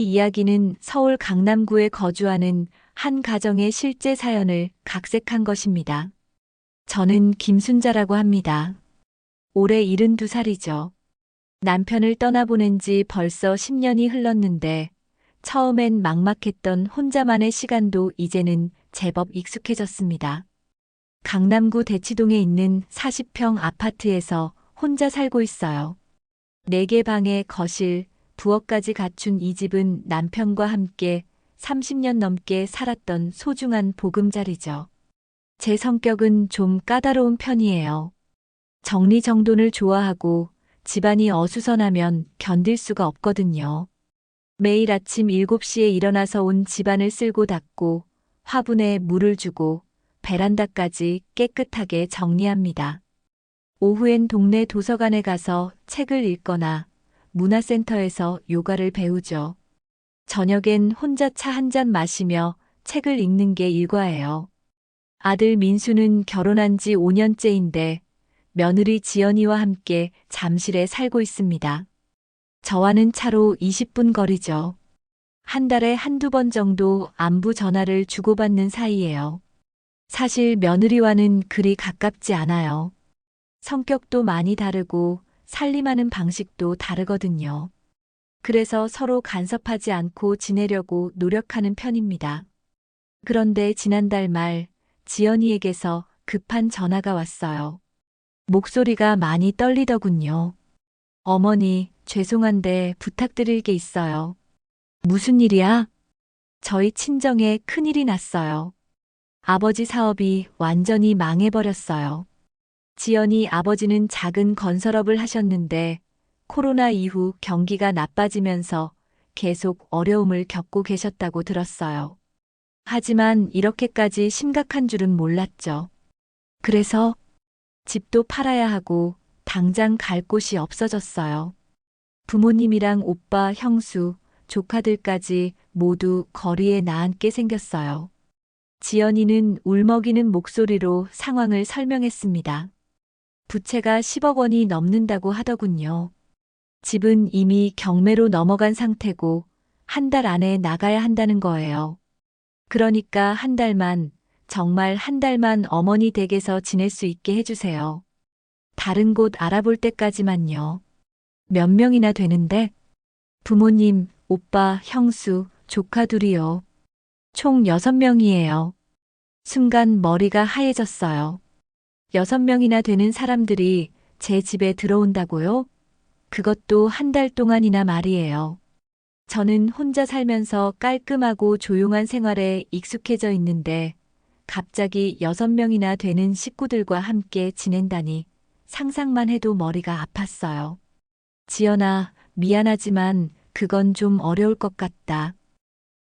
이 이야기는 서울 강남구에 거주하는 한 가정의 실제 사연을 각색한 것입니다. 저는 김순자라고 합니다. 올해 72살이죠. 남편을 떠나보낸 지 벌써 10년이 흘렀는데 처음엔 막막했던 혼자만의 시간도 이제는 제법 익숙해졌습니다. 강남구 대치동에 있는 40평 아파트에서 혼자 살고 있어요. 4개 방에 거실, 부엌까지 갖춘 이 집은 남편과 함께 30년 넘게 살았던 소중한 보금자리죠. 제 성격은 좀 까다로운 편이에요. 정리정돈을 좋아하고 집안이 어수선하면 견딜 수가 없거든요. 매일 아침 7시에 일어나서 온 집안을 쓸고 닦고 화분에 물을 주고 베란다까지 깨끗하게 정리합니다. 오후엔 동네 도서관에 가서 책을 읽거나 문화센터에서 요가를 배우죠. 저녁엔 혼자 차 한 잔 마시며 책을 읽는 게 일과예요. 아들 민수는 결혼한 지 5년째인데 며느리 지연이와 함께 잠실에 살고 있습니다. 저와는 차로 20분 거리죠. 한 달에 한두 번 정도 안부 전화를 주고받는 사이예요. 사실 며느리와는 그리 가깝지 않아요. 성격도 많이 다르고 살림하는 방식도 다르거든요. 그래서 서로 간섭하지 않고 지내려고 노력하는 편입니다. 그런데 지난달 말 지연이에게서 급한 전화가 왔어요. 목소리가 많이 떨리더군요. 어머니, 죄송한데 부탁드릴 게 있어요. 무슨 일이야? 저희 친정에 큰일이 났어요. 아버지 사업이 완전히 망해버렸어요. 지연이 아버지는 작은 건설업을 하셨는데 코로나 이후 경기가 나빠지면서 계속 어려움을 겪고 계셨다고 들었어요. 하지만 이렇게까지 심각한 줄은 몰랐죠. 그래서 집도 팔아야 하고 당장 갈 곳이 없어졌어요. 부모님이랑 오빠, 형수, 조카들까지 모두 거리에 나앉게 생겼어요. 지연이는 울먹이는 목소리로 상황을 설명했습니다. 부채가 10억 원이 넘는다고 하더군요. 집은 이미 경매로 넘어간 상태고 한 달 안에 나가야 한다는 거예요. 그러니까 한 달만, 정말 한 달만 어머니 댁에서 지낼 수 있게 해주세요. 다른 곳 알아볼 때까지만요. 몇 명이나 되는데? 부모님, 오빠, 형수, 조카 둘이요. 총 6명이에요. 순간 머리가 하얘졌어요. 6명이나 되는 사람들이 제 집에 들어온다고요? 그것도 한 달 동안이나 말이에요. 저는 혼자 살면서 깔끔하고 조용한 생활에 익숙해져 있는데 갑자기 6명이나 되는 식구들과 함께 지낸다니 상상만 해도 머리가 아팠어요. 지연아, 미안하지만 그건 좀 어려울 것 같다.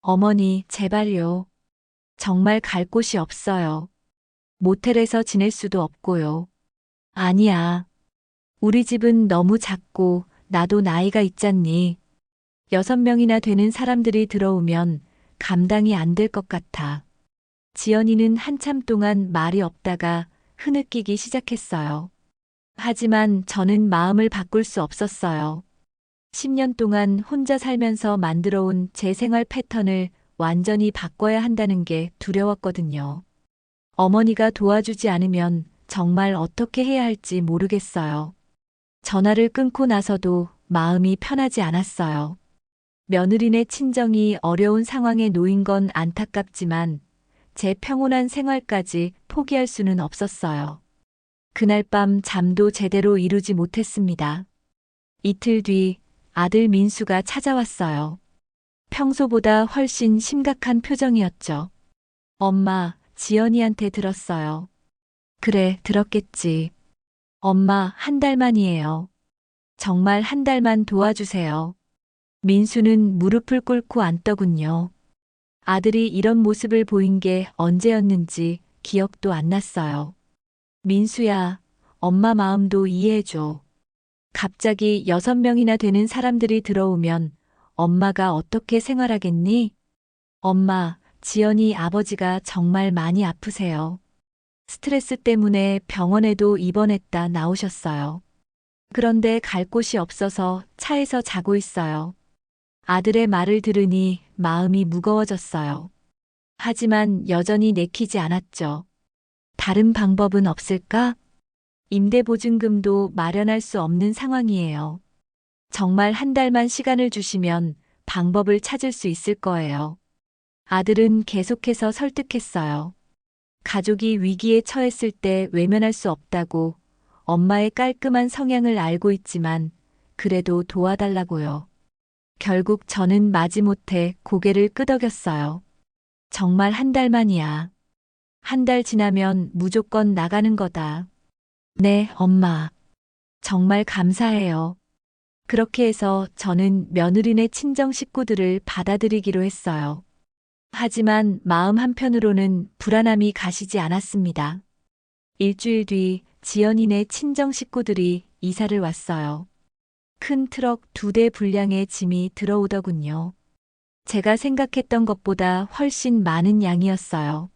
어머니, 제발요. 정말 갈 곳이 없어요. 모텔에서 지낼 수도 없고요. 아니야. 우리 집은 너무 작고 나도 나이가 있잖니. 6명이나 되는 사람들이 들어오면 감당이 안 될 것 같아. 지연이는 한참 동안 말이 없다가 흐느끼기 시작했어요. 하지만 저는 마음을 바꿀 수 없었어요. 10년 동안 혼자 살면서 만들어온 제 생활 패턴을 완전히 바꿔야 한다는 게 두려웠거든요. 어머니가 도와주지 않으면 정말 어떻게 해야 할지 모르겠어요. 전화를 끊고 나서도 마음이 편하지 않았어요. 며느리네 친정이 어려운 상황에 놓인 건 안타깝지만 제 평온한 생활까지 포기할 수는 없었어요. 그날 밤 잠도 제대로 이루지 못했습니다. 이틀 뒤 아들 민수가 찾아왔어요. 평소보다 훨씬 심각한 표정이었죠. 엄마, 지연이한테 들었어요. 그래, 들었겠지. 엄마, 한 달만이에요. 정말 한 달만 도와주세요. 민수는 무릎을 꿇고 앉더군요. 아들이 이런 모습을 보인 게 언제였는지 기억도 안 났어요. 민수야, 엄마 마음도 이해해줘. 갑자기 6명이나 되는 사람들이 들어오면 엄마가 어떻게 생활하겠니? 엄마, 지연이 아버지가 정말 많이 아프세요. 스트레스 때문에 병원에도 입원했다 나오셨어요. 그런데 갈 곳이 없어서 차에서 자고 있어요. 아들의 말을 들으니 마음이 무거워졌어요. 하지만 여전히 내키지 않았죠. 다른 방법은 없을까? 임대보증금도 마련할 수 없는 상황이에요. 정말 한 달만 시간을 주시면 방법을 찾을 수 있을 거예요. 아들은 계속해서 설득했어요. 가족이 위기에 처했을 때 외면할 수 없다고, 엄마의 깔끔한 성향을 알고 있지만 그래도 도와달라고요. 결국 저는 마지못해 고개를 끄덕였어요. 정말 한 달만이야. 한 달 지나면 무조건 나가는 거다. 네, 엄마. 정말 감사해요. 그렇게 해서 저는 며느리네 친정 식구들을 받아들이기로 했어요. 하지만 마음 한편으로는 불안함이 가시지 않았습니다. 일주일 뒤 지연이네 친정 식구들이 이사를 왔어요. 큰 트럭 2대 분량의 짐이 들어오더군요. 제가 생각했던 것보다 훨씬 많은 양이었어요.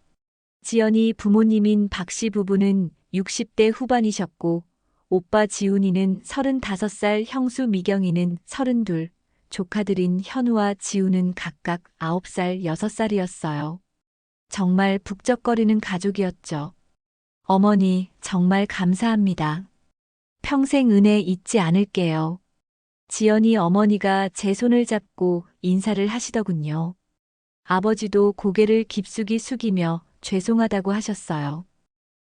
지연이 부모님인 박 씨 부부는 60대 후반이셨고, 오빠 지훈이는 35살, 형수 미경이는 32, 조카들인 현우와 지우는 각각 9살, 6살이었어요. 정말 북적거리는 가족이었죠. 어머니, 정말 감사합니다. 평생 은혜 잊지 않을게요. 지연이 어머니가 제 손을 잡고 인사를 하시더군요. 아버지도 고개를 깊숙이 숙이며 죄송하다고 하셨어요.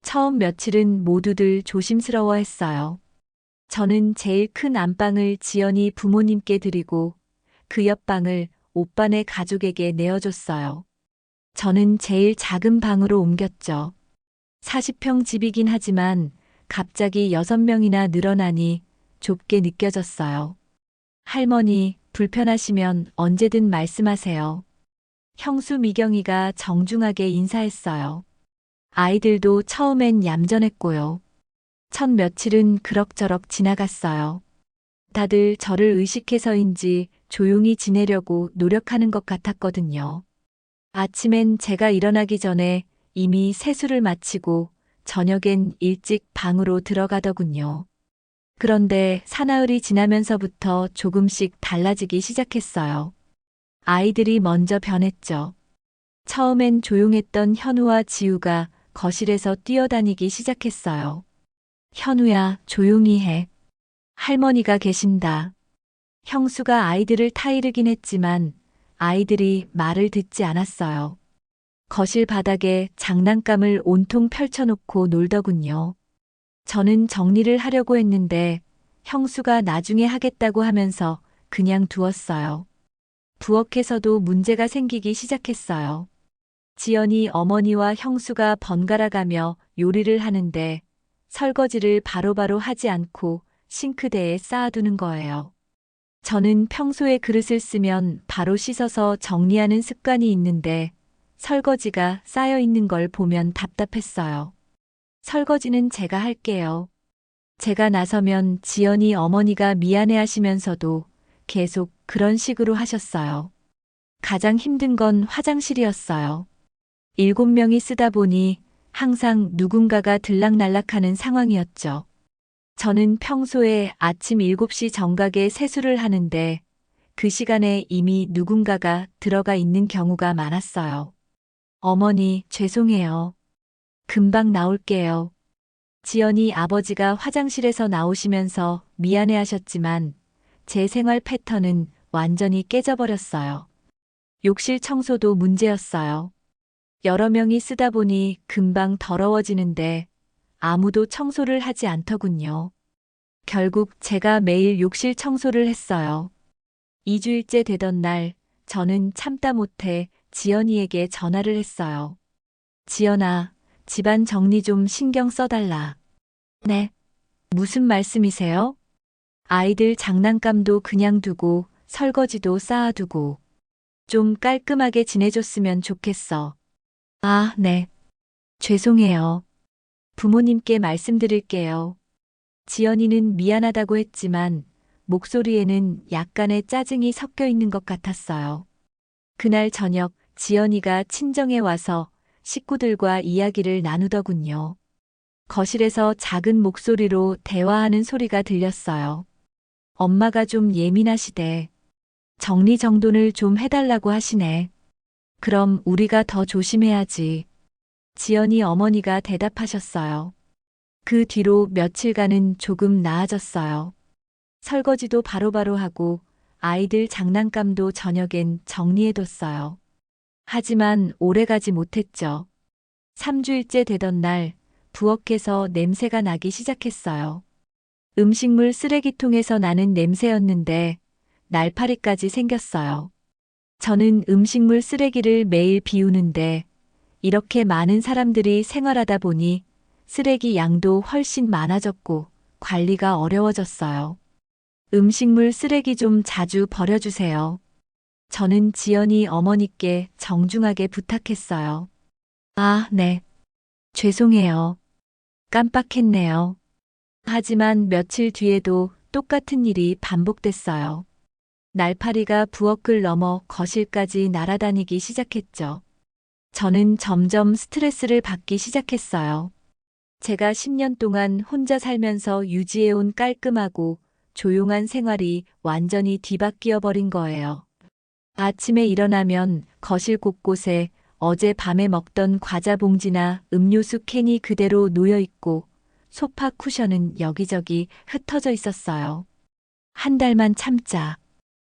처음 며칠은 모두들 조심스러워 했어요. 저는 제일 큰 안방을 지연이 부모님께 드리고 그 옆방을 오빠네 가족에게 내어줬어요. 저는 제일 작은 방으로 옮겼죠. 40평 집이긴 하지만 갑자기 6명이나 늘어나니 좁게 느껴졌어요. 할머니, 불편하시면 언제든 말씀하세요. 형수 미경이가 정중하게 인사했어요. 아이들도 처음엔 얌전했고요. 첫 며칠은 그럭저럭 지나갔어요. 다들 저를 의식해서인지 조용히 지내려고 노력하는 것 같았거든요. 아침엔 제가 일어나기 전에 이미 세수를 마치고 저녁엔 일찍 방으로 들어가더군요. 그런데 사나흘이 지나면서부터 조금씩 달라지기 시작했어요. 아이들이 먼저 변했죠. 처음엔 조용했던 현우와 지우가 거실에서 뛰어다니기 시작했어요. 현우야, 조용히 해. 할머니가 계신다. 형수가 아이들을 타이르긴 했지만 아이들이 말을 듣지 않았어요. 거실 바닥에 장난감을 온통 펼쳐놓고 놀더군요. 저는 정리를 하려고 했는데 형수가 나중에 하겠다고 하면서 그냥 두었어요. 부엌에서도 문제가 생기기 시작했어요. 지연이 어머니와 형수가 번갈아 가며 요리를 하는데 설거지를 바로바로 하지 않고 싱크대에 쌓아두는 거예요. 저는 평소에 그릇을 쓰면 바로 씻어서 정리하는 습관이 있는데 설거지가 쌓여 있는 걸 보면 답답했어요. 설거지는 제가 할게요. 제가 나서면 지연이 어머니가 미안해 하시면서도 계속 그런 식으로 하셨어요. 가장 힘든 건 화장실이었어요. 7명이 쓰다 보니 항상 누군가가 들락날락하는 상황이었죠. 저는 평소에 아침 7시 정각에 세수를 하는데 그 시간에 이미 누군가가 들어가 있는 경우가 많았어요. 어머니, 죄송해요. 금방 나올게요. 지연이 아버지가 화장실에서 나오시면서 미안해 하셨지만 제 생활 패턴은 완전히 깨져버렸어요. 욕실 청소도 문제였어요. 여러 명이 쓰다 보니 금방 더러워지는데 아무도 청소를 하지 않더군요. 결국 제가 매일 욕실 청소를 했어요. 2주일째 되던 날 저는 참다 못해 지연이에게 전화를 했어요. 지연아, 집안 정리 좀 신경 써달라. 네. 무슨 말씀이세요? 아이들 장난감도 그냥 두고 설거지도 쌓아두고 좀 깔끔하게 지내줬으면 좋겠어. 아, 네. 죄송해요. 부모님께 말씀드릴게요. 지연이는 미안하다고 했지만 목소리에는 약간의 짜증이 섞여 있는 것 같았어요. 그날 저녁 지연이가 친정에 와서 식구들과 이야기를 나누더군요. 거실에서 작은 목소리로 대화하는 소리가 들렸어요. 엄마가 좀 예민하시대. 정리정돈을 좀 해달라고 하시네. 그럼 우리가 더 조심해야지. 지연이 어머니가 대답하셨어요. 그 뒤로 며칠간은 조금 나아졌어요. 설거지도 바로바로 하고 아이들 장난감도 저녁엔 정리해뒀어요. 하지만 오래가지 못했죠. 3주일째 되던 날 부엌에서 냄새가 나기 시작했어요. 음식물 쓰레기통에서 나는 냄새였는데 날파리까지 생겼어요. 저는 음식물 쓰레기를 매일 비우는데 이렇게 많은 사람들이 생활하다 보니 쓰레기 양도 훨씬 많아졌고 관리가 어려워졌어요. 음식물 쓰레기 좀 자주 버려주세요. 저는 지연이 어머니께 정중하게 부탁했어요. 아, 네. 죄송해요. 깜빡했네요. 하지만 며칠 뒤에도 똑같은 일이 반복됐어요. 날파리가 부엌을 넘어 거실까지 날아다니기 시작했죠. 저는 점점 스트레스를 받기 시작했어요. 제가 10년 동안 혼자 살면서 유지해온 깔끔하고 조용한 생활이 완전히 뒤바뀌어 버린 거예요. 아침에 일어나면 거실 곳곳에 어젯밤에 먹던 과자 봉지나 음료수 캔이 그대로 놓여 있고 소파 쿠션은 여기저기 흩어져 있었어요. 한 달만 참자.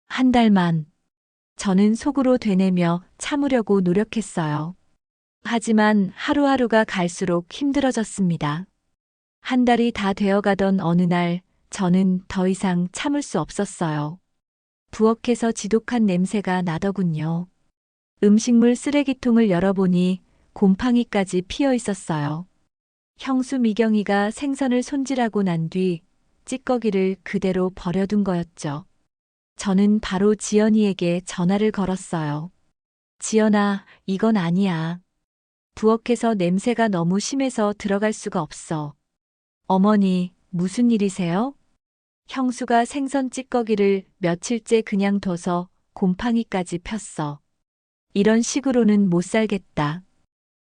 한 달만. 저는 속으로 되뇌며 참으려고 노력했어요. 하지만 하루하루가 갈수록 힘들어졌습니다. 한 달이 다 되어가던 어느 날 저는 더 이상 참을 수 없었어요. 부엌에서 지독한 냄새가 나더군요. 음식물 쓰레기통을 열어보니 곰팡이까지 피어 있었어요. 형수 미경이가 생선을 손질하고 난 뒤 찌꺼기를 그대로 버려둔 거였죠. 저는 바로 지연이에게 전화를 걸었어요. 지연아, 이건 아니야. 부엌에서 냄새가 너무 심해서 들어갈 수가 없어. 어머니, 무슨 일이세요? 형수가 생선 찌꺼기를 며칠째 그냥 둬서 곰팡이까지 폈어. 이런 식으로는 못 살겠다.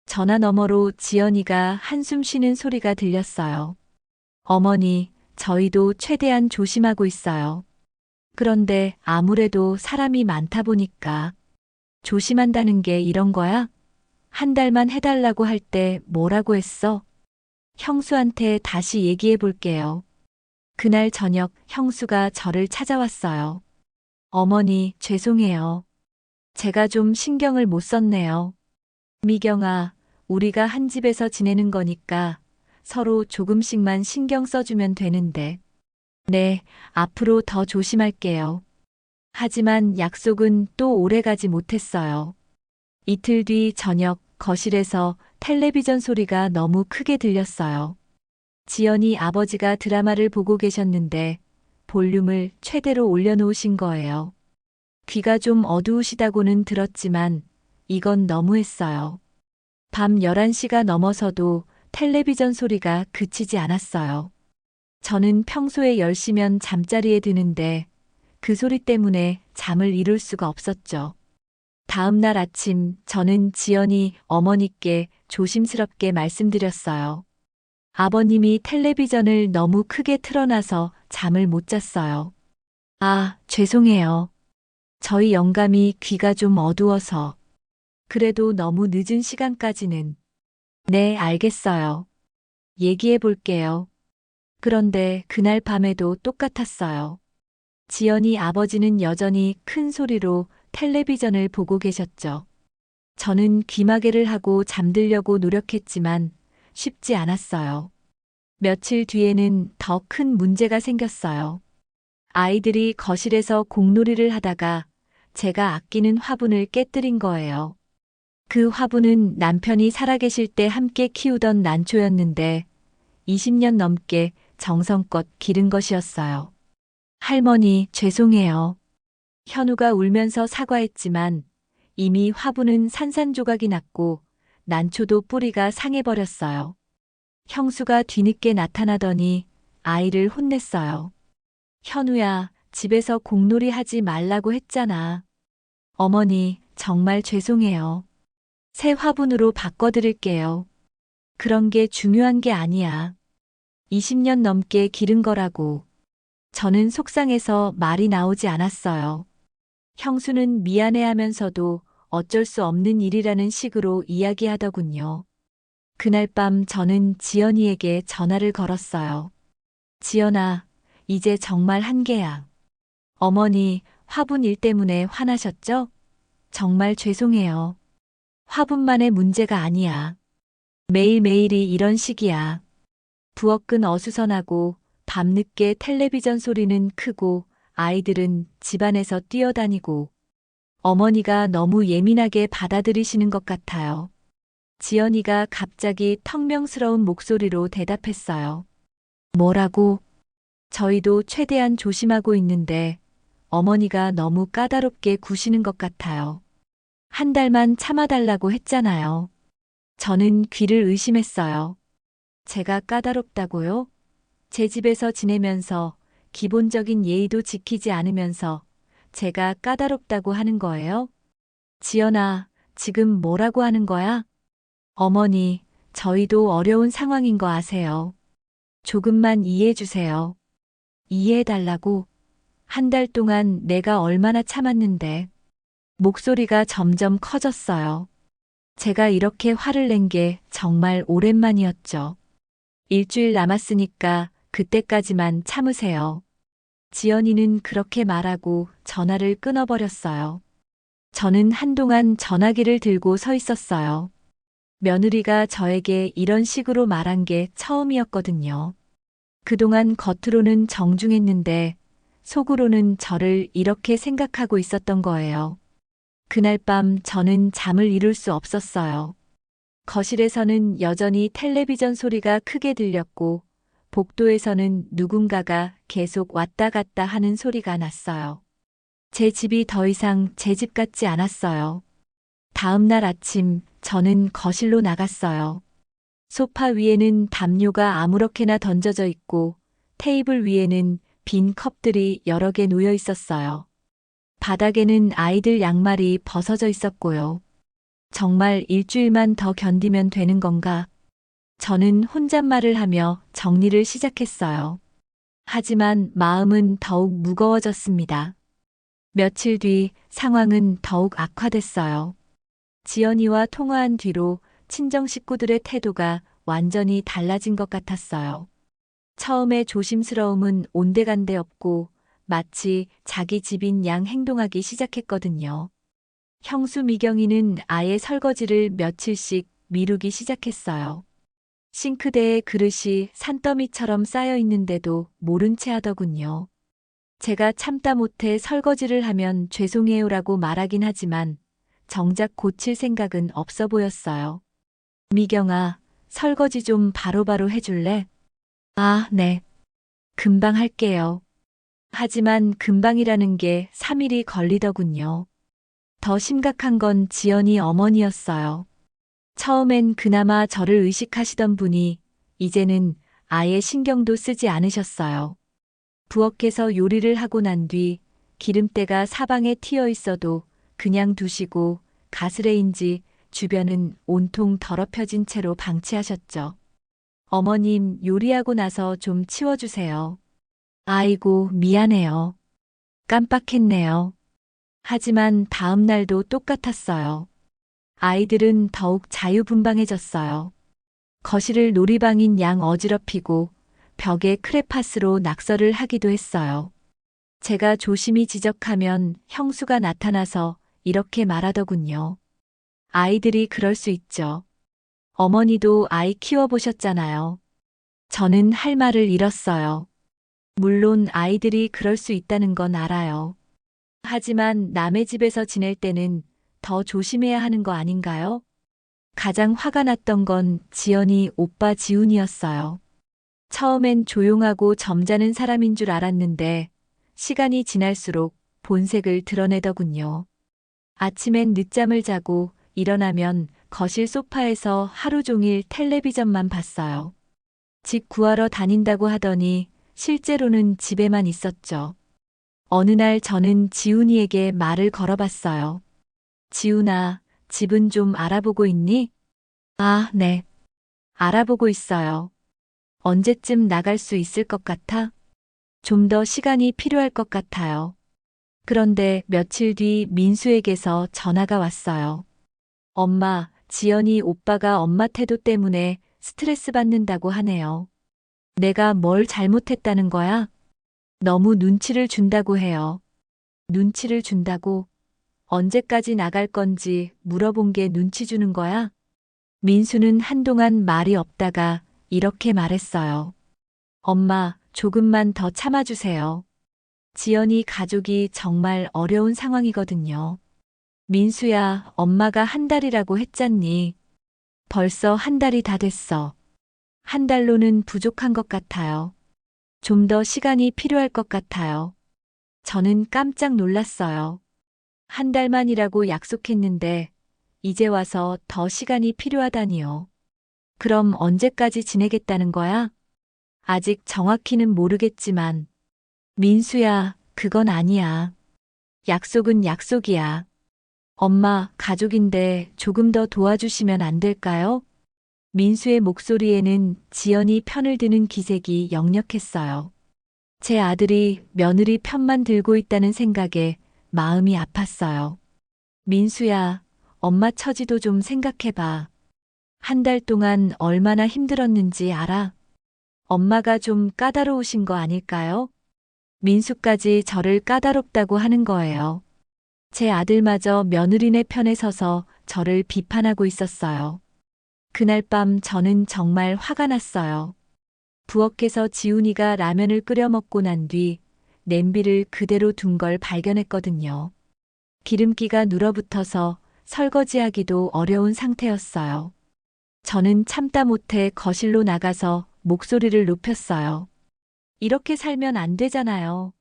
전화 너머로 지연이가 한숨 쉬는 소리가 들렸어요. 어머니, 저희도 최대한 조심하고 있어요. 그런데 아무래도 사람이 많다 보니까 조심한다는 게 이런 거야? 한 달만 해달라고 할 때 뭐라고 했어? 형수한테 다시 얘기해 볼게요. 그날 저녁 형수가 저를 찾아왔어요. 어머니, 죄송해요. 제가 좀 신경을 못 썼네요. 미경아, 우리가 한 집에서 지내는 거니까 서로 조금씩만 신경 써주면 되는데. 네, 앞으로 더 조심할게요. 하지만 약속은 또 오래가지 못했어요. 이틀 뒤 저녁 거실에서 텔레비전 소리가 너무 크게 들렸어요. 지연이 아버지가 드라마를 보고 계셨는데 볼륨을 최대로 올려놓으신 거예요. 귀가 좀 어두우시다고는 들었지만 이건 너무했어요. 밤 11시가 넘어서도 텔레비전 소리가 그치지 않았어요. 저는 평소에 10시면 잠자리에 드는데 그 소리 때문에 잠을 이룰 수가 없었죠. 다음 날 아침 저는 지연이 어머니께 조심스럽게 말씀드렸어요. 아버님이 텔레비전을 너무 크게 틀어놔서 잠을 못 잤어요. 아, 죄송해요. 저희 영감이 귀가 좀 어두워서. 그래도 너무 늦은 시간까지는. 네, 알겠어요. 얘기해 볼게요. 그런데 그날 밤에도 똑같았어요. 지연이 아버지는 여전히 큰 소리로 텔레비전을 보고 계셨죠. 저는 귀마개를 하고 잠들려고 노력했지만 쉽지 않았어요. 며칠 뒤에는 더 큰 문제가 생겼어요. 아이들이 거실에서 공놀이를 하다가 제가 아끼는 화분을 깨뜨린 거예요. 그 화분은 남편이 살아계실 때 함께 키우던 난초였는데 20년 넘게 정성껏 기른 것이었어요. 할머니, 죄송해요. 현우가 울면서 사과했지만 이미 화분은 산산조각이 났고 난초도 뿌리가 상해버렸어요. 형수가 뒤늦게 나타나더니 아이를 혼냈어요. 현우야, 집에서 공놀이 하지 말라고 했잖아. 어머니, 정말 죄송해요. 새 화분으로 바꿔드릴게요. 그런 게 중요한 게 아니야. 20년 넘게 기른 거라고. 저는 속상해서 말이 나오지 않았어요. 형수는 미안해하면서도 어쩔 수 없는 일이라는 식으로 이야기하더군요. 그날 밤 저는 지연이에게 전화를 걸었어요. 지연아, 이제 정말 한계야. 어머니, 화분 일 때문에 화나셨죠? 정말 죄송해요. 화분만의 문제가 아니야. 매일매일이 이런 식이야. 부엌은 어수선하고 밤늦게 텔레비전 소리는 크고 아이들은 집안에서 뛰어다니고 어머니가 너무 예민하게 받아들이시는 것 같아요. 지연이가 갑자기 턱명스러운 목소리로 대답했어요. 뭐라고? 저희도 최대한 조심하고 있는데 어머니가 너무 까다롭게 구시는 것 같아요. 한 달만 참아달라고 했잖아요. 저는 귀를 의심했어요. 제가 까다롭다고요? 제 집에서 지내면서 기본적인 예의도 지키지 않으면서 제가 까다롭다고 하는 거예요? 지연아, 지금 뭐라고 하는 거야? 어머니, 저희도 어려운 상황인 거 아세요. 조금만 이해해 주세요. 이해해 달라고? 한 달 동안 내가 얼마나 참았는데. 목소리가 점점 커졌어요. 제가 이렇게 화를 낸 게 정말 오랜만이었죠. 일주일 남았으니까 그때까지만 참으세요. 지연이는 그렇게 말하고 전화를 끊어버렸어요. 저는 한동안 전화기를 들고 서 있었어요. 며느리가 저에게 이런 식으로 말한 게 처음이었거든요. 그동안 겉으로는 정중했는데 속으로는 저를 이렇게 생각하고 있었던 거예요. 그날 밤 저는 잠을 이룰 수 없었어요. 거실에서는 여전히 텔레비전 소리가 크게 들렸고 복도에서는 누군가가 계속 왔다 갔다 하는 소리가 났어요. 제 집이 더 이상 제 집 같지 않았어요. 다음 날 아침 저는 거실로 나갔어요. 소파 위에는 담요가 아무렇게나 던져져 있고 테이블 위에는 빈 컵들이 여러 개 놓여 있었어요. 바닥에는 아이들 양말이 벗어져 있었고요. 정말 일주일만 더 견디면 되는 건가? 저는 혼잣말을 하며 정리를 시작했어요. 하지만 마음은 더욱 무거워졌습니다. 며칠 뒤 상황은 더욱 악화됐어요. 지연이와 통화한 뒤로 친정 식구들의 태도가 완전히 달라진 것 같았어요. 처음에 조심스러움은 온데간데 없고 마치 자기 집인 양 행동하기 시작했거든요. 형수 미경이는 아예 설거지를 며칠씩 미루기 시작했어요. 싱크대에 그릇이 산더미처럼 쌓여 있는데도 모른 채 하더군요. 제가 참다 못해 설거지를 하면 죄송해요라고 말하긴 하지만 정작 고칠 생각은 없어 보였어요. 미경아, 설거지 좀 바로바로 해줄래? 아, 네. 금방 할게요. 하지만 금방이라는 게 3일이 걸리더군요. 더 심각한 건 지연이 어머니였어요. 처음엔 그나마 저를 의식하시던 분이 이제는 아예 신경도 쓰지 않으셨어요. 부엌에서 요리를 하고 난 뒤 기름때가 사방에 튀어 있어도 그냥 두시고 가스레인지 주변은 온통 더럽혀진 채로 방치하셨죠. 어머님, 요리하고 나서 좀 치워주세요. 아이고, 미안해요. 깜빡했네요. 하지만 다음 날도 똑같았어요. 아이들은 더욱 자유분방해졌어요. 거실을 놀이방인 양 어지럽히고 벽에 크레파스로 낙서를 하기도 했어요. 제가 조심히 지적하면 형수가 나타나서 이렇게 말하더군요. 아이들이 그럴 수 있죠. 어머니도 아이 키워보셨잖아요. 저는 할 말을 잃었어요. 물론 아이들이 그럴 수 있다는 건 알아요. 하지만 남의 집에서 지낼 때는 더 조심해야 하는 거 아닌가요? 가장 화가 났던 건 지연이 오빠 지훈이었어요. 처음엔 조용하고 점잖은 사람인 줄 알았는데 시간이 지날수록 본색을 드러내더군요. 아침엔 늦잠을 자고 일어나면 거실 소파에서 하루 종일 텔레비전만 봤어요. 집 구하러 다닌다고 하더니 실제로는 집에만 있었죠. 어느 날 저는 지훈이에게 말을 걸어봤어요. 지훈아, 집은 좀 알아보고 있니? 아, 네. 알아보고 있어요. 언제쯤 나갈 수 있을 것 같아? 좀 더 시간이 필요할 것 같아요. 그런데 며칠 뒤 민수에게서 전화가 왔어요. 엄마, 지연이 오빠가 엄마 태도 때문에 스트레스 받는다고 하네요. 내가 뭘 잘못했다는 거야? 너무 눈치를 준다고 해요. 눈치를 준다고? 언제까지 나갈 건지 물어본 게 눈치 주는 거야? 민수는 한동안 말이 없다가 이렇게 말했어요. 엄마, 조금만 더 참아주세요. 지연이 가족이 정말 어려운 상황이거든요. 민수야, 엄마가 한 달이라고 했잖니. 벌써 한 달이 다 됐어. 한 달로는 부족한 것 같아요. 좀 더 시간이 필요할 것 같아요. 저는 깜짝 놀랐어요. 한 달만이라고 약속했는데, 이제 와서 더 시간이 필요하다니요. 그럼 언제까지 지내겠다는 거야? 아직 정확히는 모르겠지만, 민수야, 그건 아니야. 약속은 약속이야. 엄마, 가족인데 조금 더 도와주시면 안 될까요? 민수의 목소리에는 지연이 편을 드는 기색이 역력했어요. 제 아들이 며느리 편만 들고 있다는 생각에 마음이 아팠어요. 민수야, 엄마 처지도 좀 생각해봐. 한 달 동안 얼마나 힘들었는지 알아? 엄마가 좀 까다로우신 거 아닐까요? 민수까지 저를 까다롭다고 하는 거예요. 제 아들마저 며느리네 편에 서서 저를 비판하고 있었어요. 그날 밤 저는 정말 화가 났어요. 부엌에서 지훈이가 라면을 끓여 먹고 난 뒤 냄비를 그대로 둔 걸 발견했거든요. 기름기가 눌어붙어서 설거지하기도 어려운 상태였어요. 저는 참다 못해 거실로 나가서 목소리를 높였어요. 이렇게 살면 안 되잖아요.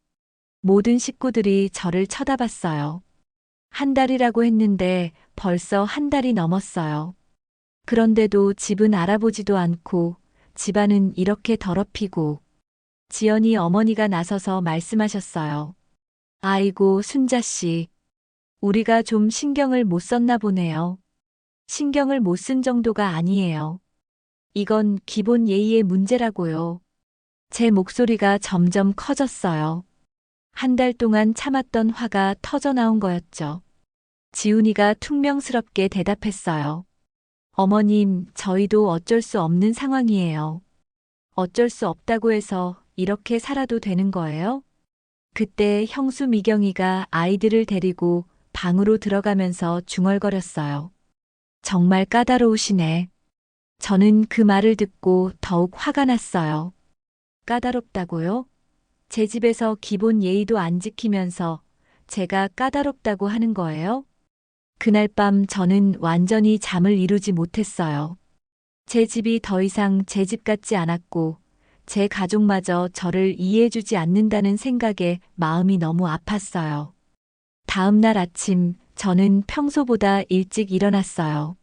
모든 식구들이 저를 쳐다봤어요. 한 달이라고 했는데 벌써 한 달이 넘었어요. 그런데도 집은 알아보지도 않고 집안은 이렇게 더럽히고 지연이 어머니가 나서서 말씀하셨어요. 아이고, 순자씨. 우리가 좀 신경을 못 썼나 보네요. 신경을 못 쓴 정도가 아니에요. 이건 기본 예의의 문제라고요. 제 목소리가 점점 커졌어요. 한 달 동안 참았던 화가 터져 나온 거였죠. 지훈이가 퉁명스럽게 대답했어요. 어머님, 저희도 어쩔 수 없는 상황이에요. 어쩔 수 없다고 해서 이렇게 살아도 되는 거예요? 그때 형수 미경이가 아이들을 데리고 방으로 들어가면서 중얼거렸어요. 정말 까다로우시네. 저는 그 말을 듣고 더욱 화가 났어요. 까다롭다고요? 제 집에서 기본 예의도 안 지키면서 제가 까다롭다고 하는 거예요? 그날 밤 저는 완전히 잠을 이루지 못했어요. 제 집이 더 이상 제 집 같지 않았고, 제 가족마저 저를 이해해주지 않는다는 생각에 마음이 너무 아팠어요. 다음 날 아침, 저는 평소보다 일찍 일어났어요.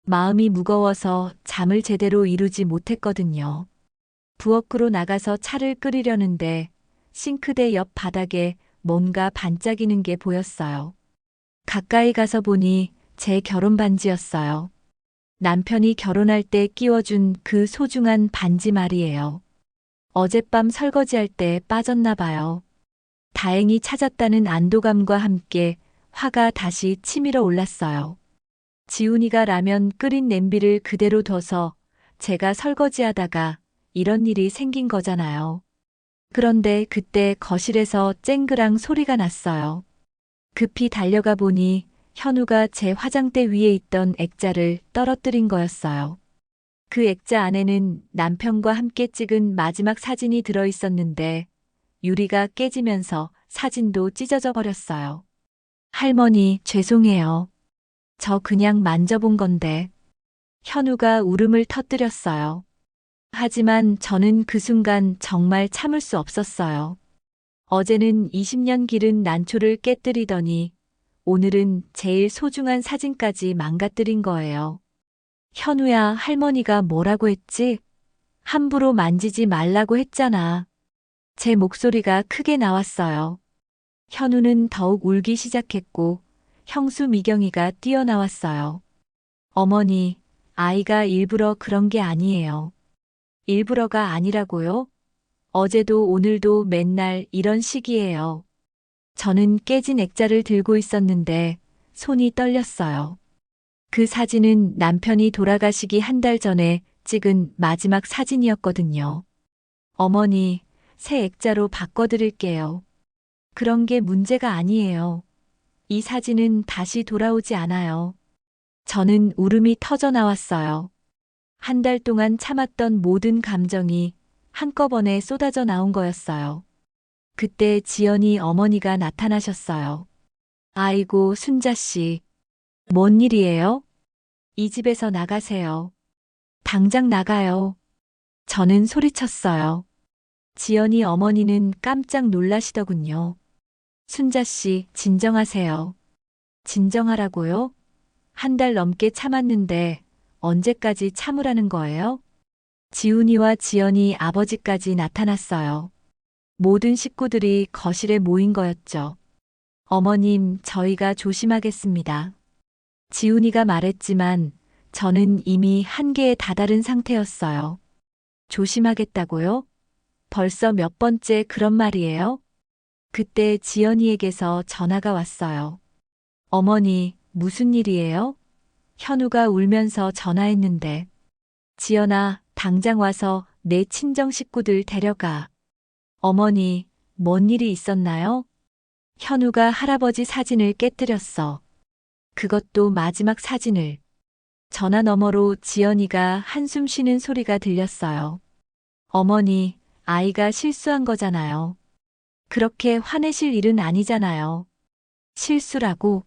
마음이 무거워서 잠을 제대로 이루지 못했거든요. 부엌으로 나가서 차를 끓이려는데 싱크대 옆 바닥에 뭔가 반짝이는 게 보였어요. 가까이 가서 보니 제 결혼 반지였어요. 남편이 결혼할 때 끼워준 그 소중한 반지 말이에요. 어젯밤 설거지할 때 빠졌나 봐요. 다행히 찾았다는 안도감과 함께 화가 다시 치밀어 올랐어요. 지훈이가 라면 끓인 냄비를 그대로 둬서 제가 설거지하다가 이런 일이 생긴 거잖아요. 그런데 그때 거실에서 쨍그랑 소리가 났어요. 급히 달려가 보니 현우가 제 화장대 위에 있던 액자를 떨어뜨린 거였어요. 그 액자 안에는 남편과 함께 찍은 마지막 사진이 들어 있었는데 유리가 깨지면서 사진도 찢어져 버렸어요. 할머니, 죄송해요. 저 그냥 만져본 건데. 현우가 울음을 터뜨렸어요. 하지만 저는 그 순간 정말 참을 수 없었어요. 어제는 20년 기른 난초를 깨뜨리더니 오늘은 제일 소중한 사진까지 망가뜨린 거예요. 현우야, 할머니가 뭐라고 했지? 함부로 만지지 말라고 했잖아. 제 목소리가 크게 나왔어요. 현우는 더욱 울기 시작했고 형수 미경이가 뛰어나왔어요. 어머니, 아이가 일부러 그런 게 아니에요. 일부러가 아니라고요? 어제도 오늘도 맨날 이런 식이에요. 저는 깨진 액자를 들고 있었는데 손이 떨렸어요. 그 사진은 남편이 돌아가시기 한 달 전에 찍은 마지막 사진이었거든요. 어머니, 새 액자로 바꿔드릴게요. 그런 게 문제가 아니에요. 이 사진은 다시 돌아오지 않아요. 저는 울음이 터져 나왔어요. 한 달 동안 참았던 모든 감정이 한꺼번에 쏟아져 나온 거였어요. 그때 지연이 어머니가 나타나셨어요. 아이고, 순자 씨. 뭔 일이에요? 이 집에서 나가세요. 당장 나가요. 저는 소리쳤어요. 지연이 어머니는 깜짝 놀라시더군요. 순자 씨, 진정하세요. 진정하라고요? 한 달 넘게 참았는데 언제까지 참으라는 거예요? 지훈이와 지연이 아버지까지 나타났어요. 모든 식구들이 거실에 모인 거였죠. 어머님, 저희가 조심하겠습니다. 지훈이가 말했지만 저는 이미 한계에 다다른 상태였어요. 조심하겠다고요? 벌써 몇 번째 그런 말이에요? 그때 지연이에게서 전화가 왔어요. 어머니, 무슨 일이에요? 현우가 울면서 전화했는데. 지연아, 당장 와서 내 친정 식구들 데려가. 어머니, 뭔 일이 있었나요? 현우가 할아버지 사진을 깨뜨렸어. 그것도 마지막 사진을. 전화 너머로 지연이가 한숨 쉬는 소리가 들렸어요. 어머니, 아이가 실수한 거잖아요. 그렇게 화내실 일은 아니잖아요. 실수라고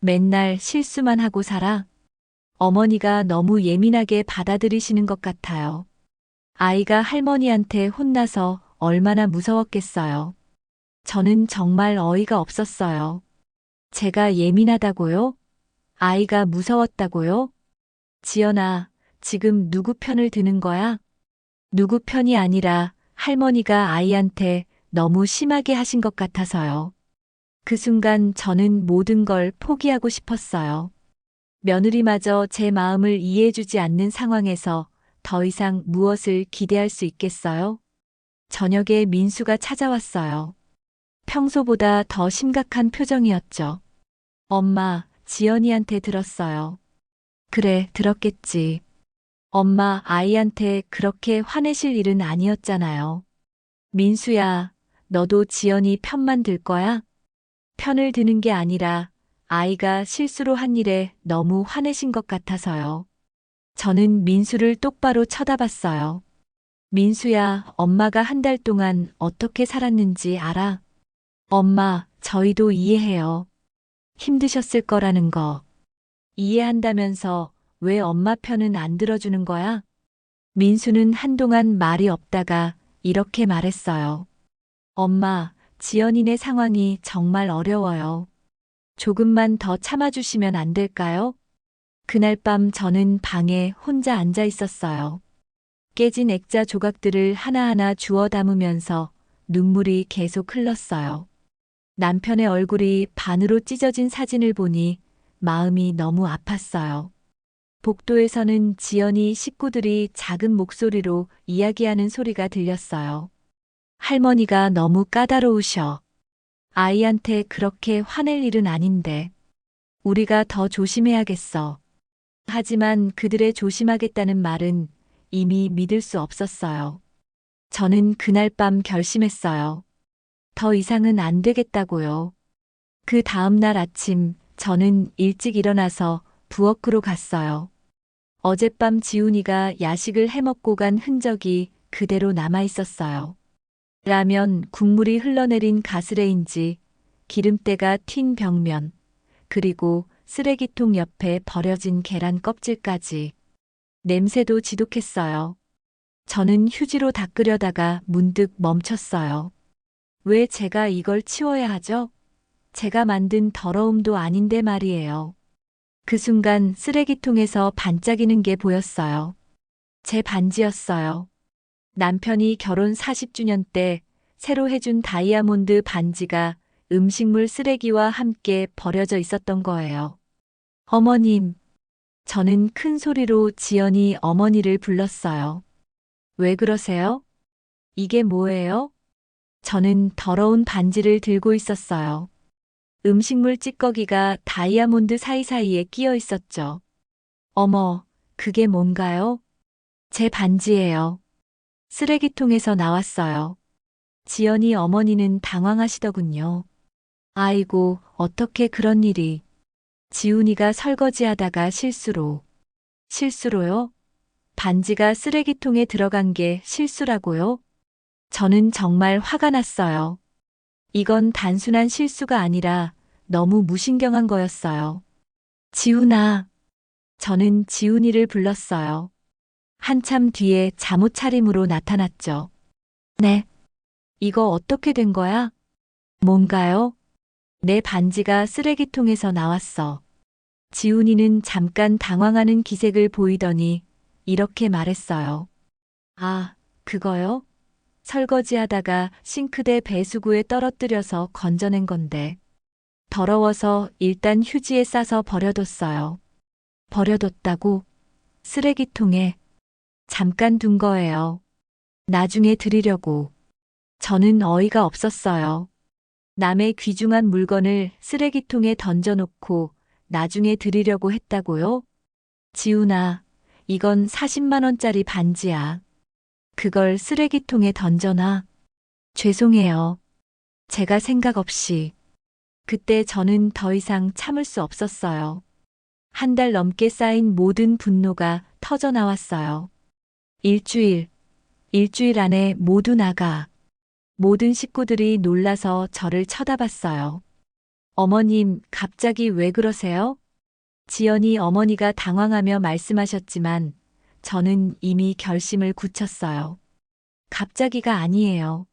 맨날 실수만 하고 살아? 어머니가 너무 예민하게 받아들이시는 것 같아요. 아이가 할머니한테 혼나서 얼마나 무서웠겠어요. 저는 정말 어이가 없었어요. 제가 예민하다고요? 아이가 무서웠다고요? 지연아, 지금 누구 편을 드는 거야? 누구 편이 아니라 할머니가 아이한테 너무 심하게 하신 것 같아서요. 그 순간 저는 모든 걸 포기하고 싶었어요. 며느리마저 제 마음을 이해해주지 않는 상황에서 더 이상 무엇을 기대할 수 있겠어요? 저녁에 민수가 찾아왔어요. 평소보다 더 심각한 표정이었죠. 엄마, 지연이한테 들었어요. 그래, 들었겠지. 엄마, 아이한테 그렇게 화내실 일은 아니었잖아요. 민수야, 너도 지연이 편만 들 거야? 편을 드는 게 아니라 아이가 실수로 한 일에 너무 화내신 것 같아서요. 저는 민수를 똑바로 쳐다봤어요. 민수야, 엄마가 한 달 동안 어떻게 살았는지 알아? 엄마, 저희도 이해해요. 힘드셨을 거라는 거. 이해한다면서 왜 엄마 편은 안 들어주는 거야? 민수는 한동안 말이 없다가 이렇게 말했어요. 엄마, 지연이네 상황이 정말 어려워요. 조금만 더 참아주시면 안 될까요? 그날 밤 저는 방에 혼자 앉아 있었어요. 깨진 액자 조각들을 하나하나 주워 담으면서 눈물이 계속 흘렀어요. 남편의 얼굴이 반으로 찢어진 사진을 보니 마음이 너무 아팠어요. 복도에서는 지연이 식구들이 작은 목소리로 이야기하는 소리가 들렸어요. 할머니가 너무 까다로우셔. 아이한테 그렇게 화낼 일은 아닌데. 우리가 더 조심해야겠어. 하지만 그들의 조심하겠다는 말은 이미 믿을 수 없었어요. 저는 그날 밤 결심했어요. 더 이상은 안 되겠다고요. 그 다음 날 아침 저는 일찍 일어나서 부엌으로 갔어요. 어젯밤 지훈이가 야식을 해먹고 간 흔적이 그대로 남아 있었어요. 라면, 국물이 흘러내린 가스레인지, 기름때가 튄 벽면, 그리고 쓰레기통 옆에 버려진 계란 껍질까지. 냄새도 지독했어요. 저는 휴지로 닦으려다가 문득 멈췄어요. 왜 제가 이걸 치워야 하죠? 제가 만든 더러움도 아닌데 말이에요. 그 순간 쓰레기통에서 반짝이는 게 보였어요. 제 반지였어요. 남편이 결혼 40주년 때 새로 해준 다이아몬드 반지가 음식물 쓰레기와 함께 버려져 있었던 거예요. 어머님, 저는 큰 소리로 지연이 어머니를 불렀어요. 왜 그러세요? 이게 뭐예요? 저는 더러운 반지를 들고 있었어요. 음식물 찌꺼기가 다이아몬드 사이사이에 끼어 있었죠. 어머, 그게 뭔가요? 제 반지예요. 쓰레기통에서 나왔어요. 지연이 어머니는 당황하시더군요. 아이고, 어떻게 그런 일이. 지훈이가 설거지하다가 실수로. 실수로요? 반지가 쓰레기통에 들어간 게 실수라고요? 저는 정말 화가 났어요. 이건 단순한 실수가 아니라 너무 무신경한 거였어요. 지훈아. 저는 지훈이를 불렀어요. 한참 뒤에 잠옷 차림으로 나타났죠. 네. 이거 어떻게 된 거야? 뭔가요? 내 반지가 쓰레기통에서 나왔어. 지훈이는 잠깐 당황하는 기색을 보이더니 이렇게 말했어요. 아, 그거요? 설거지하다가 싱크대 배수구에 떨어뜨려서 건져낸 건데. 더러워서 일단 휴지에 싸서 버려뒀어요. 버려뒀다고? 쓰레기통에 잠깐 둔 거예요. 나중에 드리려고. 저는 어이가 없었어요. 남의 귀중한 물건을 쓰레기통에 던져놓고 나중에 드리려고 했다고요? 지훈아, 이건 40만 원짜리 반지야. 그걸 쓰레기통에 던져놔. 죄송해요. 제가 생각 없이. 그때 저는 더 이상 참을 수 없었어요. 한 달 넘게 쌓인 모든 분노가 터져 나왔어요. 일주일 안에 모두 나가. 모든 식구들이 놀라서 저를 쳐다봤어요. 어머님, 갑자기 왜 그러세요? 지연이 어머니가 당황하며 말씀하셨지만 저는 이미 결심을 굳혔어요. 갑자기가 아니에요.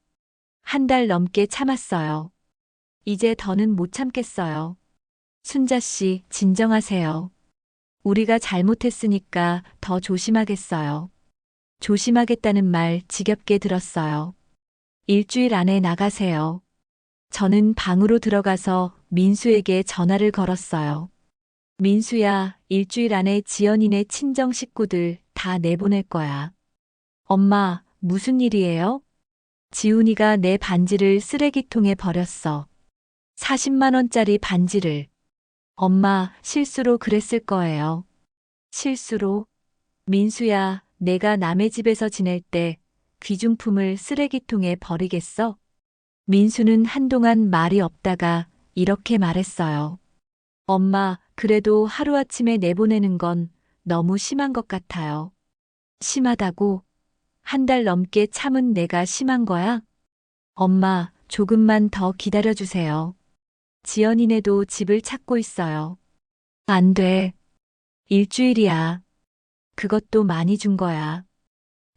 한 달 넘게 참았어요. 이제 더는 못 참겠어요. 순자 씨, 진정하세요. 우리가 잘못했으니까 더 조심하겠어요. 조심하겠다는 말 지겹게 들었어요. 일주일 안에 나가세요. 저는 방으로 들어가서 민수에게 전화를 걸었어요. 민수야, 일주일 안에 지연이네 친정 식구들 다 내보낼 거야. 엄마, 무슨 일이에요? 지훈이가 내 반지를 쓰레기통에 버렸어. 40만 원짜리 반지를. 엄마, 실수로 그랬을 거예요. 실수로? 민수야, 내가 남의 집에서 지낼 때 귀중품을 쓰레기통에 버리겠어? 민수는 한동안 말이 없다가 이렇게 말했어요. 엄마, 그래도 하루아침에 내보내는 건 너무 심한 것 같아요. 심하다고? 한 달 넘게 참은 내가 심한 거야? 엄마, 조금만 더 기다려주세요. 지연이네도 집을 찾고 있어요. 안 돼. 일주일이야. 그것도 많이 준 거야.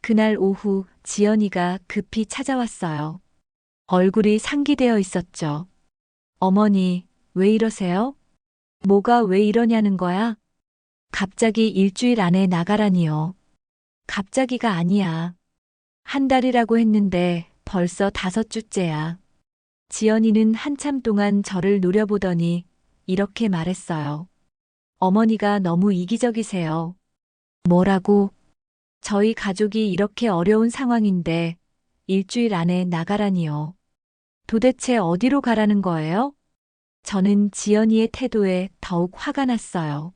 그날 오후 지연이가 급히 찾아왔어요. 얼굴이 상기되어 있었죠. 어머니, 왜 이러세요? 뭐가 왜 이러냐는 거야? 갑자기 일주일 안에 나가라니요. 갑자기가 아니야. 한 달이라고 했는데 벌써 5주째야. 지연이는 한참 동안 저를 노려보더니 이렇게 말했어요. 어머니가 너무 이기적이세요. 뭐라고? 저희 가족이 이렇게 어려운 상황인데 일주일 안에 나가라니요. 도대체 어디로 가라는 거예요? 저는 지연이의 태도에 더욱 화가 났어요.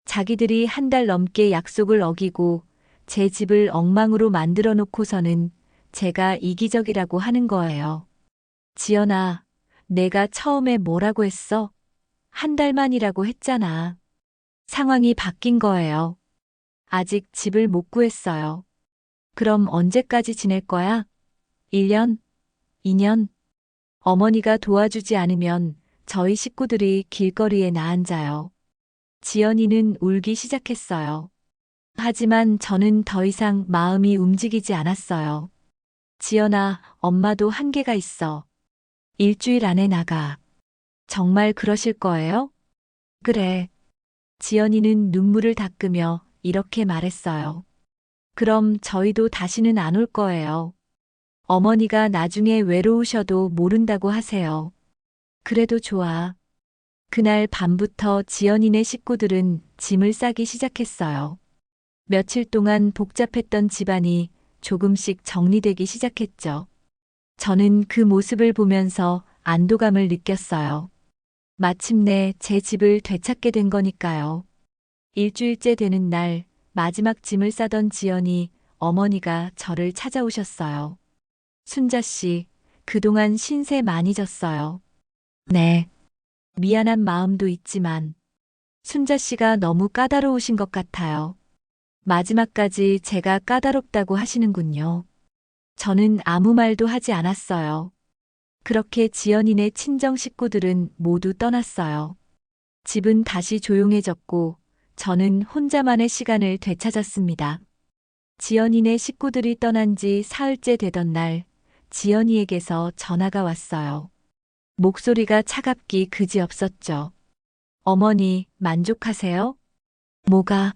자기들이 한 달 넘게 약속을 어기고 제 집을 엉망으로 만들어 놓고서는 제가 이기적이라고 하는 거예요. 지연아, 내가 처음에 뭐라고 했어? 한 달만이라고 했잖아. 상황이 바뀐 거예요. 아직 집을 못 구했어요. 그럼 언제까지 지낼 거야? 1년? 2년? 어머니가 도와주지 않으면 저희 식구들이 길거리에 나앉아요. 지연이는 울기 시작했어요. 하지만 저는 더 이상 마음이 움직이지 않았어요. 지연아, 엄마도 한계가 있어. 일주일 안에 나가. 정말 그러실 거예요? 그래. 지연이는 눈물을 닦으며 이렇게 말했어요. 그럼 저희도 다시는 안 올 거예요. 어머니가 나중에 외로우셔도 모른다고 하세요. 그래도 좋아. 그날 밤부터 지연이네 식구들은 짐을 싸기 시작했어요. 며칠 동안 복잡했던 집안이 조금씩 정리되기 시작했죠. 저는 그 모습을 보면서 안도감을 느꼈어요. 마침내 제 집을 되찾게 된 거니까요. 일주일째 되는 날, 마지막 짐을 싸던 지연이 어머니가 저를 찾아오셨어요. 순자 씨, 그동안 신세 많이 졌어요. 네. 미안한 마음도 있지만, 순자 씨가 너무 까다로우신 것 같아요. 마지막까지 제가 까다롭다고 하시는군요. 저는 아무 말도 하지 않았어요. 그렇게 지연이네 친정 식구들은 모두 떠났어요. 집은 다시 조용해졌고 저는 혼자만의 시간을 되찾았습니다. 지연이네 식구들이 떠난 지 사흘째 되던 날, 지연이에게서 전화가 왔어요. 목소리가 차갑기 그지없었죠. 어머니, 만족하세요? 뭐가?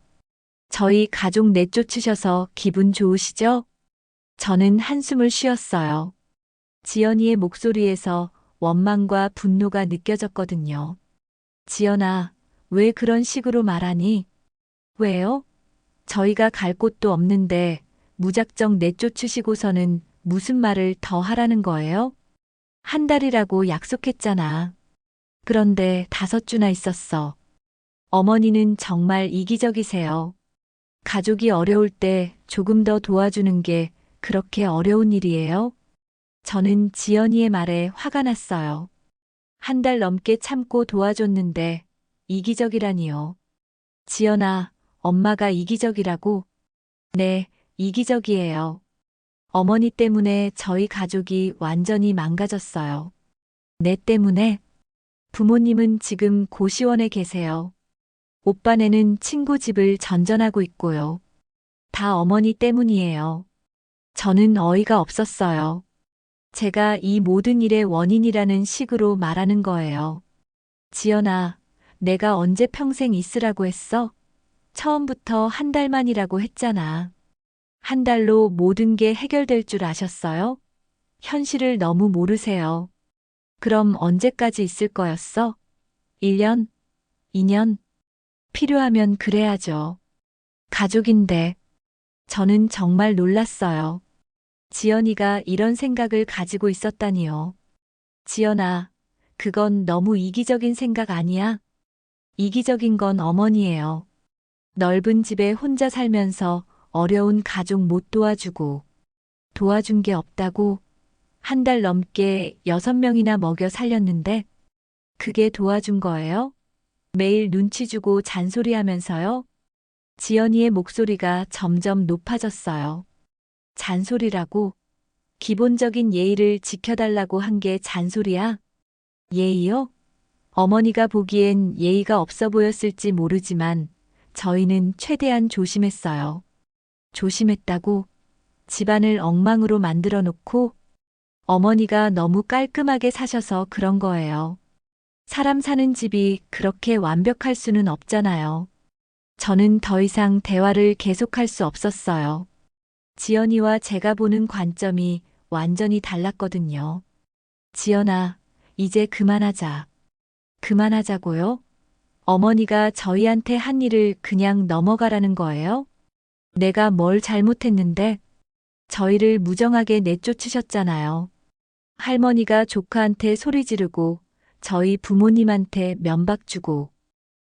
저희 가족 내쫓으셔서 기분 좋으시죠? 저는 한숨을 쉬었어요. 지연이의 목소리에서 원망과 분노가 느껴졌거든요. 지연아, 왜 그런 식으로 말하니? 왜요? 저희가 갈 곳도 없는데 무작정 내쫓으시고서는 무슨 말을 더 하라는 거예요? 한 달이라고 약속했잖아. 그런데 5주나 있었어. 어머니는 정말 이기적이세요. 가족이 어려울 때 조금 더 도와주는 게 그렇게 어려운 일이에요? 저는 지연이의 말에 화가 났어요. 한 달 넘게 참고 도와줬는데 이기적이라니요. 지연아, 엄마가 이기적이라고? 네, 이기적이에요. 어머니 때문에 저희 가족이 완전히 망가졌어요. 내 때문에? 부모님은 지금 고시원에 계세요. 오빠네는 친구 집을 전전하고 있고요. 다 어머니 때문이에요. 저는 어이가 없었어요. 제가 이 모든 일의 원인이라는 식으로 말하는 거예요. 지연아, 내가 언제 평생 있으라고 했어? 처음부터 한 달만이라고 했잖아. 한 달로 모든 게 해결될 줄 아셨어요? 현실을 너무 모르세요. 그럼 언제까지 있을 거였어? 1년? 2년? 필요하면 그래야죠. 가족인데. 저는 정말 놀랐어요. 지연이가 이런 생각을 가지고 있었다니요. 지연아, 그건 너무 이기적인 생각 아니야? 이기적인 건 어머니예요. 넓은 집에 혼자 살면서 어려운 가족 못 도와주고, 도와준 게 없다고 한 달 넘게 6명이나 먹여 살렸는데, 그게 도와준 거예요? 매일 눈치 주고 잔소리하면서요? 지연이의 목소리가 점점 높아졌어요. 잔소리라고? 기본적인 예의를 지켜달라고 한 게 잔소리야? 예의요? 어머니가 보기엔 예의가 없어 보였을지 모르지만 저희는 최대한 조심했어요. 조심했다고 집안을 엉망으로 만들어 놓고 어머니가 너무 깔끔하게 사셔서 그런 거예요. 사람 사는 집이 그렇게 완벽할 수는 없잖아요. 저는 더 이상 대화를 계속할 수 없었어요. 지연이와 제가 보는 관점이 완전히 달랐거든요. 지연아, 이제 그만하자. 그만하자고요? 어머니가 저희한테 한 일을 그냥 넘어가라는 거예요? 내가 뭘 잘못했는데? 저희를 무정하게 내쫓으셨잖아요. 할머니가 조카한테 소리 지르고 저희 부모님한테 면박 주고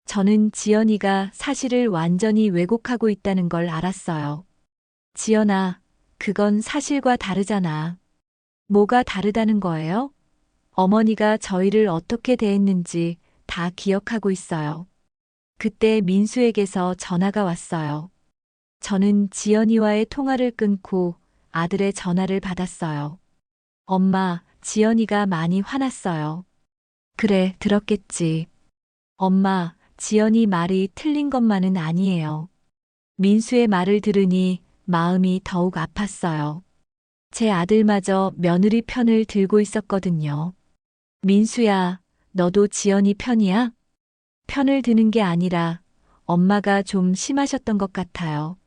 저는 지연이가 사실을 완전히 왜곡하고 있다는 걸 알았어요. 지연아, 그건 사실과 다르잖아. 뭐가 다르다는 거예요? 어머니가 저희를 어떻게 대했는지 다 기억하고 있어요. 그때 민수에게서 전화가 왔어요. 저는 지연이와의 통화를 끊고 아들의 전화를 받았어요. 엄마, 지연이가 많이 화났어요. 그래, 들었겠지. 엄마, 지연이 말이 틀린 것만은 아니에요. 민수의 말을 들으니 마음이 더욱 아팠어요. 제 아들마저 며느리 편을 들고 있었거든요. 민수야, 너도 지연이 편이야? 편을 드는 게 아니라 엄마가 좀 심하셨던 것 같아요.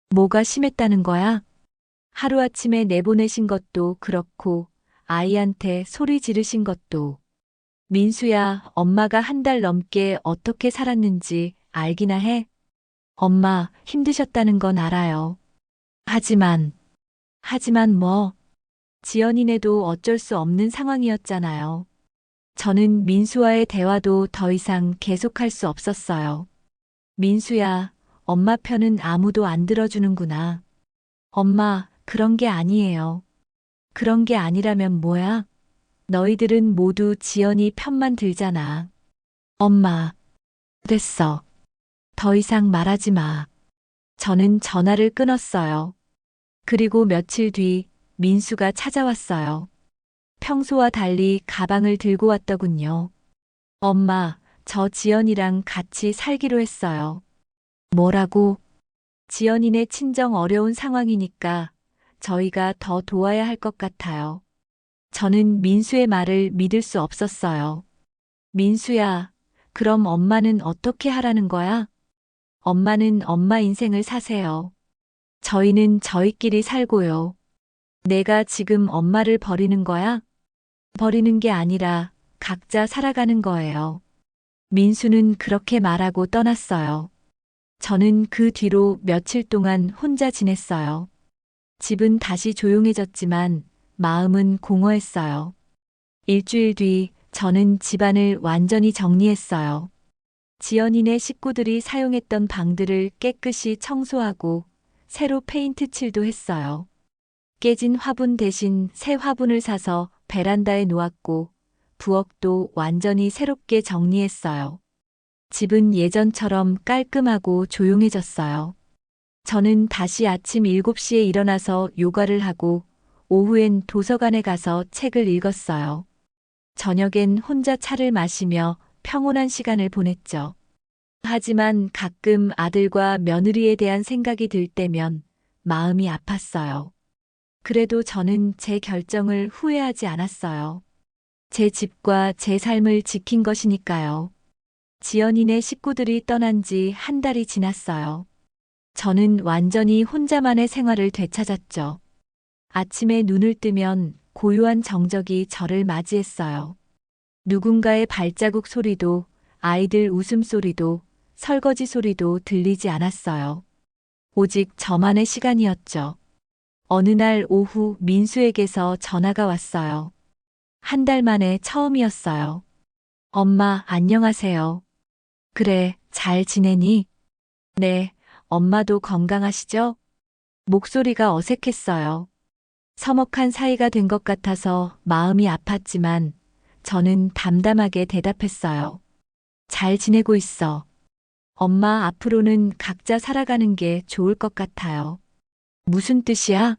뭐가 심했다는 거야? 하루아침에 내보내신 것도 그렇고 아이한테 소리 지르신 것도. 민수야, 엄마가 한 달 넘게 어떻게 살았는지 알기나 해? 엄마, 힘드셨다는 건 알아요. 하지만 뭐, 지연이네도 어쩔 수 없는 상황이었잖아요. 저는 민수와의 대화도 더 이상 계속할 수 없었어요. 민수야, 엄마 편은 아무도 안 들어주는구나. 엄마, 그런 게 아니에요. 그런 게 아니라면 뭐야? 너희들은 모두 지연이 편만 들잖아. 엄마, 됐어. 더 이상 말하지 마. 저는 전화를 끊었어요. 그리고 며칠 뒤 민수가 찾아왔어요. 평소와 달리 가방을 들고 왔더군요. 엄마, 저 지연이랑 같이 살기로 했어요. 뭐라고? 지연이네 친정 어려운 상황이니까 저희가 더 도와야 할 것 같아요. 저는 민수의 말을 믿을 수 없었어요. 민수야, 그럼 엄마는 어떻게 하라는 거야? 엄마는 엄마 인생을 사세요. 저희는 저희끼리 살고요. 내가 지금 엄마를 버리는 거야? 버리는 게 아니라 각자 살아가는 거예요. 민수는 그렇게 말하고 떠났어요. 저는 그 뒤로 며칠 동안 혼자 지냈어요. 집은 다시 조용해졌지만 마음은 공허했어요. 일주일 뒤 저는 집안을 완전히 정리했어요. 지연이네 식구들이 사용했던 방들을 깨끗이 청소하고 새로 페인트 칠도 했어요. 깨진 화분 대신 새 화분을 사서 베란다에 놓았고 부엌도 완전히 새롭게 정리했어요. 집은 예전처럼 깔끔하고 조용해졌어요. 저는 다시 아침 7시에 일어나서 요가를 하고 오후엔 도서관에 가서 책을 읽었어요. 저녁엔 혼자 차를 마시며 평온한 시간을 보냈죠. 하지만 가끔 아들과 며느리에 대한 생각이 들 때면 마음이 아팠어요. 그래도 저는 제 결정을 후회하지 않았어요. 제 집과 제 삶을 지킨 것이니까요. 지연이네 식구들이 떠난 지 한 달이 지났어요. 저는 완전히 혼자만의 생활을 되찾았죠. 아침에 눈을 뜨면 고요한 정적이 저를 맞이했어요. 누군가의 발자국 소리도, 아이들 웃음소리도, 설거지 소리도 들리지 않았어요. 오직 저만의 시간이었죠. 어느 날 오후 민수에게서 전화가 왔어요. 한 달 만에 처음이었어요. 엄마, 안녕하세요. 그래, 잘 지내니? 네, 엄마도 건강하시죠? 목소리가 어색했어요. 서먹한 사이가 된 것 같아서 마음이 아팠지만 저는 담담하게 대답했어요. 잘 지내고 있어. 엄마, 앞으로는 각자 살아가는 게 좋을 것 같아요. 무슨 뜻이야?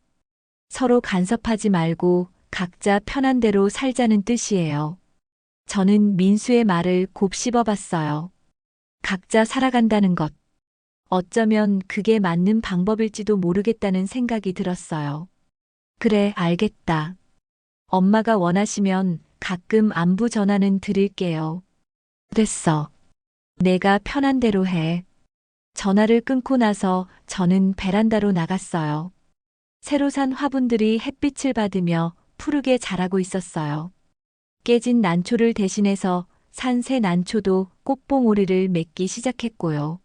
서로 간섭하지 말고 각자 편한 대로 살자는 뜻이에요. 저는 민수의 말을 곱씹어 봤어요. 각자 살아간다는 것. 어쩌면 그게 맞는 방법일지도 모르겠다는 생각이 들었어요. 그래, 알겠다. 엄마가 원하시면 가끔 안부 전화는 드릴게요. 됐어. 내가 편한 대로 해. 전화를 끊고 나서 저는 베란다로 나갔어요. 새로 산 화분들이 햇빛을 받으며 푸르게 자라고 있었어요. 깨진 난초를 대신해서 산 새 난초도 꽃봉오리를 맺기 시작했고요.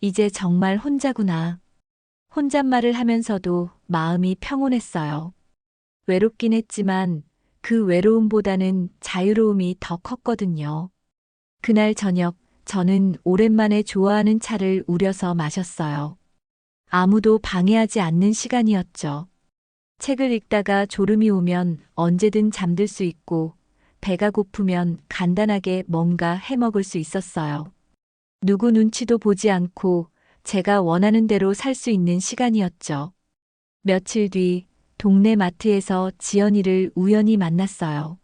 이제 정말 혼자구나. 혼잣말을 하면서도 마음이 평온했어요. 외롭긴 했지만 그 외로움보다는 자유로움이 더 컸거든요. 그날 저녁 저는 오랜만에 좋아하는 차를 우려서 마셨어요. 아무도 방해하지 않는 시간이었죠. 책을 읽다가 졸음이 오면 언제든 잠들 수 있고 배가 고프면 간단하게 뭔가 해 먹을 수 있었어요. 누구 눈치도 보지 않고 제가 원하는 대로 살 수 있는 시간이었죠. 며칠 뒤 동네 마트에서 지연이를 우연히 만났어요.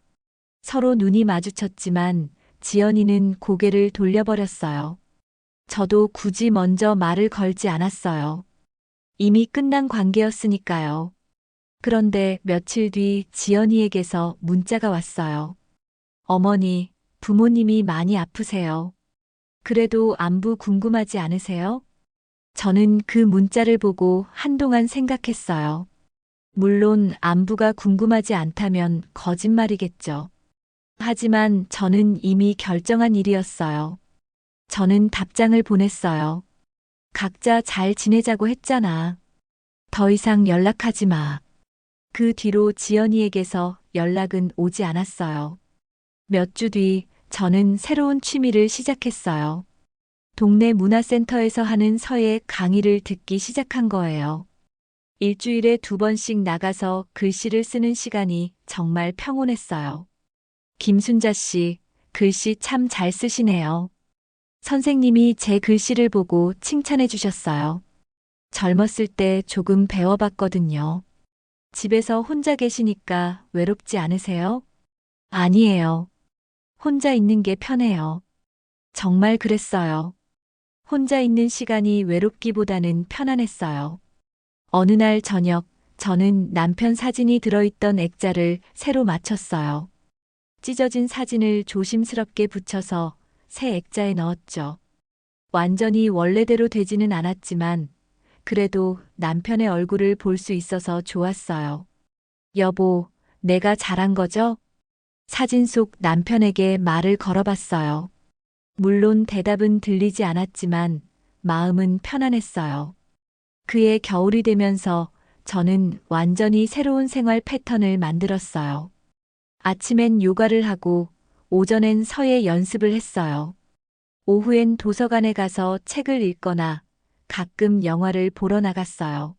서로 눈이 마주쳤지만 지연이는 고개를 돌려버렸어요. 저도 굳이 먼저 말을 걸지 않았어요. 이미 끝난 관계였으니까요. 그런데 며칠 뒤 지연이에게서 문자가 왔어요. 어머니, 부모님이 많이 아프세요. 그래도 안부 궁금하지 않으세요? 저는 그 문자를 보고 한동안 생각했어요. 물론 안부가 궁금하지 않다면 거짓말이겠죠. 하지만 저는 이미 결정한 일이었어요. 저는 답장을 보냈어요. 각자 잘 지내자고 했잖아. 더 이상 연락하지 마. 그 뒤로 지연이에게서 연락은 오지 않았어요. 몇 주 뒤 저는 새로운 취미를 시작했어요. 동네 문화센터에서 하는 서예 강의를 듣기 시작한 거예요. 일주일에 2번씩 나가서 글씨를 쓰는 시간이 정말 평온했어요. 김순자 씨, 글씨 참 잘 쓰시네요. 선생님이 제 글씨를 보고 칭찬해 주셨어요. 젊었을 때 조금 배워봤거든요. 집에서 혼자 계시니까 외롭지 않으세요? 아니에요. 혼자 있는 게 편해요. 정말 그랬어요. 혼자 있는 시간이 외롭기보다는 편안했어요. 어느 날 저녁, 저는 남편 사진이 들어있던 액자를 새로 맞췄어요. 찢어진 사진을 조심스럽게 붙여서 새 액자에 넣었죠. 완전히 원래대로 되지는 않았지만 그래도 남편의 얼굴을 볼 수 있어서 좋았어요. 여보, 내가 잘한 거죠? 사진 속 남편에게 말을 걸어봤어요. 물론 대답은 들리지 않았지만 마음은 편안했어요. 그해 겨울이 되면서 저는 완전히 새로운 생활 패턴을 만들었어요. 아침엔 요가를 하고 오전엔 서예 연습을 했어요. 오후엔 도서관에 가서 책을 읽거나 가끔 영화를 보러 나갔어요.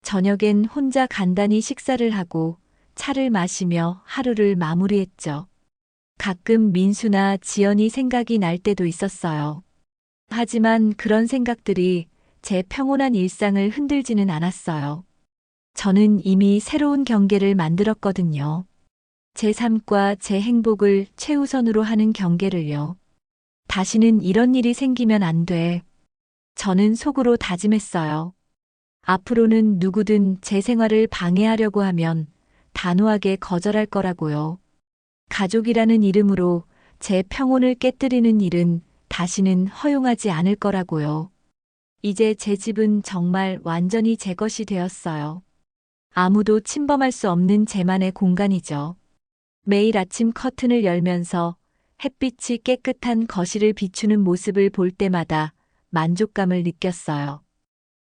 저녁엔 혼자 간단히 식사를 하고 차를 마시며 하루를 마무리했죠. 가끔 민수나 지연이 생각이 날 때도 있었어요. 하지만 그런 생각들이 제 평온한 일상을 흔들지는 않았어요. 저는 이미 새로운 경계를 만들었거든요. 제 삶과 제 행복을 최우선으로 하는 경계를요. 다시는 이런 일이 생기면 안 돼. 저는 속으로 다짐했어요. 앞으로는 누구든 제 생활을 방해하려고 하면 단호하게 거절할 거라고요. 가족이라는 이름으로 제 평온을 깨뜨리는 일은 다시는 허용하지 않을 거라고요. 이제 제 집은 정말 완전히 제 것이 되었어요. 아무도 침범할 수 없는 제만의 공간이죠. 매일 아침 커튼을 열면서 햇빛이 깨끗한 거실을 비추는 모습을 볼 때마다 만족감을 느꼈어요.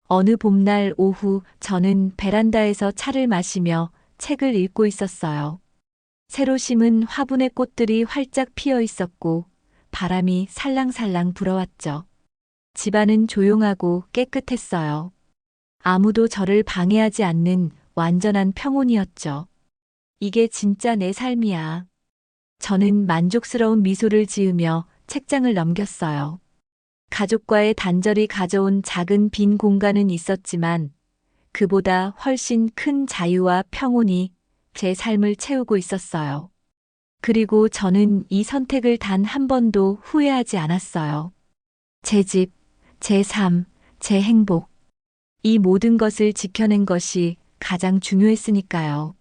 어느 봄날 오후 저는 베란다에서 차를 마시며 책을 읽고 있었어요. 새로 심은 화분의 꽃들이 활짝 피어 있었고 바람이 살랑살랑 불어왔죠. 집안은 조용하고 깨끗했어요. 아무도 저를 방해하지 않는 완전한 평온이었죠. 이게 진짜 내 삶이야. 저는 만족스러운 미소를 지으며 책장을 넘겼어요. 가족과의 단절이 가져온 작은 빈 공간은 있었지만 그보다 훨씬 큰 자유와 평온이 제 삶을 채우고 있었어요. 그리고 저는 이 선택을 단 한 번도 후회하지 않았어요. 제 집, 제 삶, 제 행복. 이 모든 것을 지켜낸 것이 가장 중요했으니까요.